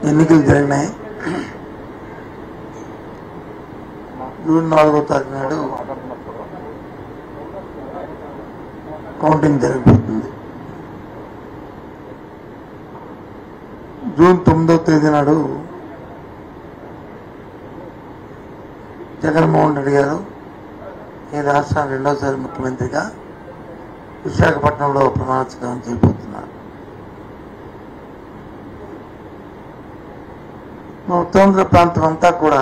ఎన్నికలు జరిగినాయి. జూన్ 4వ తారీఖు నాడు కౌంటింగ్ జరిగిపోతుంది. జూన్ 9వ తేదీ నాడు జగన్మోహన్ రెడ్డి గారు ఈ రాష్ట్రానికి రెండోసారి ముఖ్యమంత్రిగా విశాఖపట్నంలో ప్రమాణస్వీకారం చేయబోతున్నారు. ఉత్తరాంధ్ర ప్రాంతం అంతా కూడా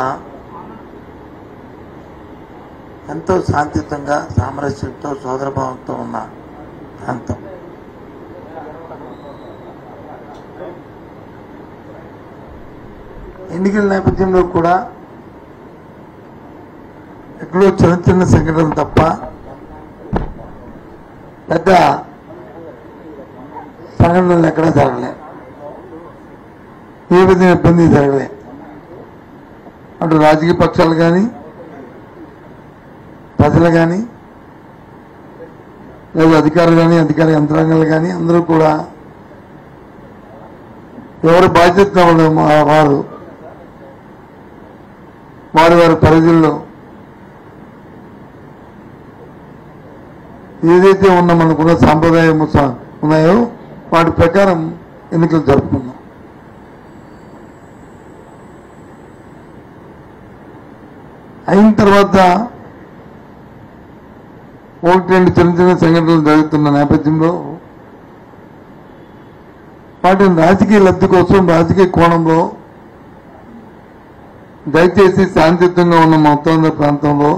ఎంతో శాంతియుతంగా సామరస్యంతో సోదరభావంతో ఉన్న ప్రాంతం. ఎన్నికల నేపథ్యంలో కూడా ఎక్కడో చిన్న చిన్న సంఘటనలు తప్ప పెద్ద సంఘటనలు ఎక్కడా జరగలే, ఏ విధంగా ఇబ్బంది జరగలే. అటు రాజకీయ పక్షాలు కానీ ప్రజలు కానీ లేదా అధికారులు కానీ అధికార యంత్రాంగాలు కానీ అందరూ కూడా ఎవరు బాధ్యత వారు వారి వారి పరిధుల్లో ఏదైతే ఉన్న మనకున్న సాంప్రదాయం ఉన్నాయో వాటి ప్రకారం ఎన్నికలు జరుపుకున్నాం. అయిన తర్వాత ఒకటి రెండు చిన్న చిన్న సంఘటనలు జరుగుతున్న నేపథ్యంలో వాటిని రాజకీయ లబ్ధి కోసం రాజకీయ కోణంలో దయచేసి శాంతియుతంగా ఉన్న మా ఉత్తరాంధ్ర ప్రాంతంలో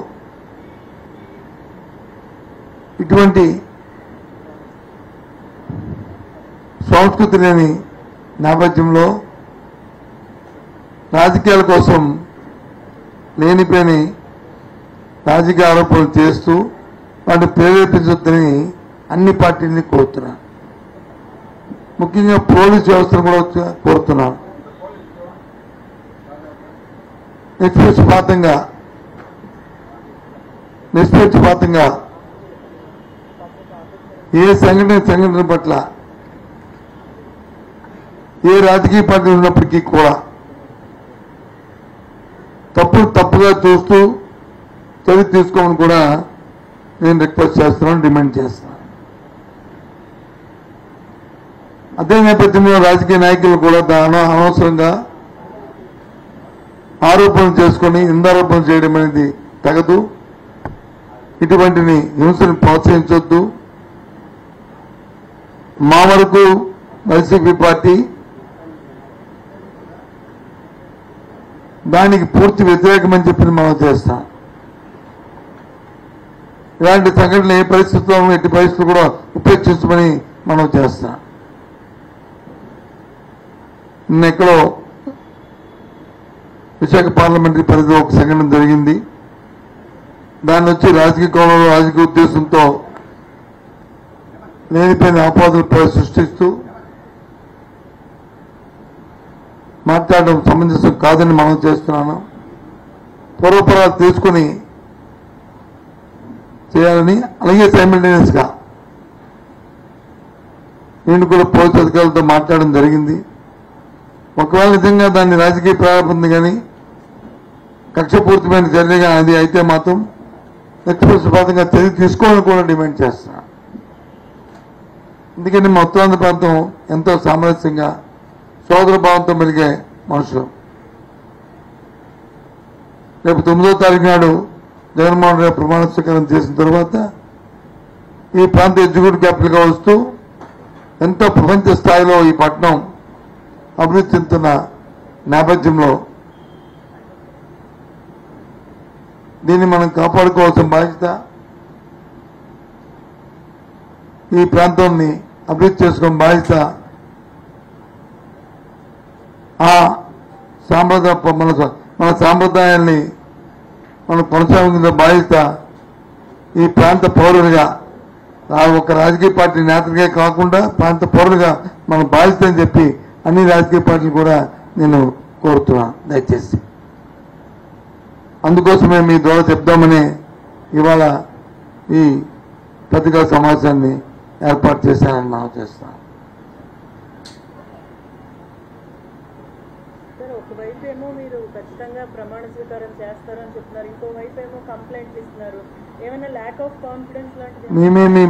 ఇటువంటి సంస్కృతి లేని నేపథ్యంలో రాజకీయాల కోసం లేనిపోని రాజకీయ ఆరోపణలు చేస్తూ వాటిని ప్రేరేపించొద్దని అన్ని పార్టీలని కోరుతున్నాను. ముఖ్యంగా పోలీసు వ్యవస్థను కూడా కోరుతున్నాను. నిష్పక్షపాతంగా ఏ సంఘటన పట్ల ఏ రాజకీయ పార్టీ ఉన్నప్పటికీ కూడా తప్పుగా చూస్తూ చర్య తీసుకోమని కూడా నేను రిక్వెస్ట్ చేస్తున్నాను, డిమాండ్ చేస్తున్నాను. అదే నేపథ్యంలో రాజకీయ నాయకులు కూడా అనవసరంగా ఆరోపణలు చేసుకొని నిందారోపణలు చేయడం అనేది తగదు. ఇటువంటిని హింసను ప్రోత్సహించొద్దు. మా వరకు వైసీపీ పార్టీ దానికి పూర్తి వ్యతిరేకమని చెప్పి మనం చేస్తాం. ఇలాంటి సంఘటనలు ఏ పరిస్థితుల్లో ఎట్టి పరిస్థితులు కూడా ఉపేక్షించమని మనం చేస్తాం. నిన్నెక్కడో విశాఖ పార్లమెంటరీ పరిధిలో ఒక సంఘటన జరిగింది. దాన్ని వచ్చి రాజకీయ కోణంలో రాజకీయ ఉద్దేశంతో లేనిపోయిన ఆపాదనలు సృష్టిస్తూ మాట్లాడడం సమంజసం కాదని మనం చేస్తున్నాను. పూర్వపరాలు తీసుకుని చేయాలని, అలాగే సైమల్టేనియస్ గా నేను కూడా పోలీసు అధికారులతో మాట్లాడడం జరిగింది. ఒకవేళ నిజంగా దాన్ని రాజకీయ ప్రారంభం కానీ కక్షపూర్తిమైన చర్యగా అది అయితే మాత్రం నిష్పక్షపాతంగా చర్య తీసుకోవాలని కూడా డిమాండ్ చేస్తున్నాను. ఎందుకంటే మా ఉత్తరాంధ్ర ప్రాంతం ఎంతో సామరస్యంగా సోదర భావంతో మెలిగే మనుషులు. రేపు 9వ తారీఖు నాడు జగన్మోహన్ రెడ్డి ప్రమాణ స్వీకారం చేసిన తర్వాత ఈ ప్రాంత ఎగ్జిక్యూటివ్ క్యాపిటల్గా వస్తూ ఎంతో ప్రపంచ స్థాయిలో ఈ పట్టణం అభివృద్ధి చెందుతున్న నేపథ్యంలో దీన్ని మనం కాపాడుకోవాల్సిన బాధ్యత, ఈ ప్రాంతాన్ని అభివృద్ధి చేసుకునే బాధ్యత ఆ మన సాంప్రదాయాన్ని మనం కొనసాగించిన బాధ్యత ఈ ప్రాంత పౌరులుగా ఒక రాజకీయ పార్టీ నేతగా కాకుండా ప్రాంత పౌరులుగా మన బాధ్యత అని చెప్పి అన్ని రాజకీయ పార్టీలు కూడా నేను కోరుతున్నాను. దయచేసి అందుకోసమే మీ ద్వారా చెప్దామని ఇవాళ ఈ పత్రికా సమావేశాన్ని ఏర్పాటు చేశానని మనం చేస్తాం. సార్ ఒకవైపు ఏమో మీరు ఖచ్చితంగా ప్రమాణ స్వీకారం చేస్తారని చెప్తున్నారు, ఇంకోవైపు ఏమో కంప్లైంట్లు ఇస్తున్నారు. ఏమైనా ల్యాక్ ఆఫ్ కాన్ఫిడెన్స్ లాంటిది?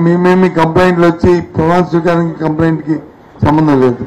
మేమేమి కంప్లైంట్లు వచ్చి ప్రమాణ స్వీకారానికి కంప్లైంట్ కి సంబంధం లేదు.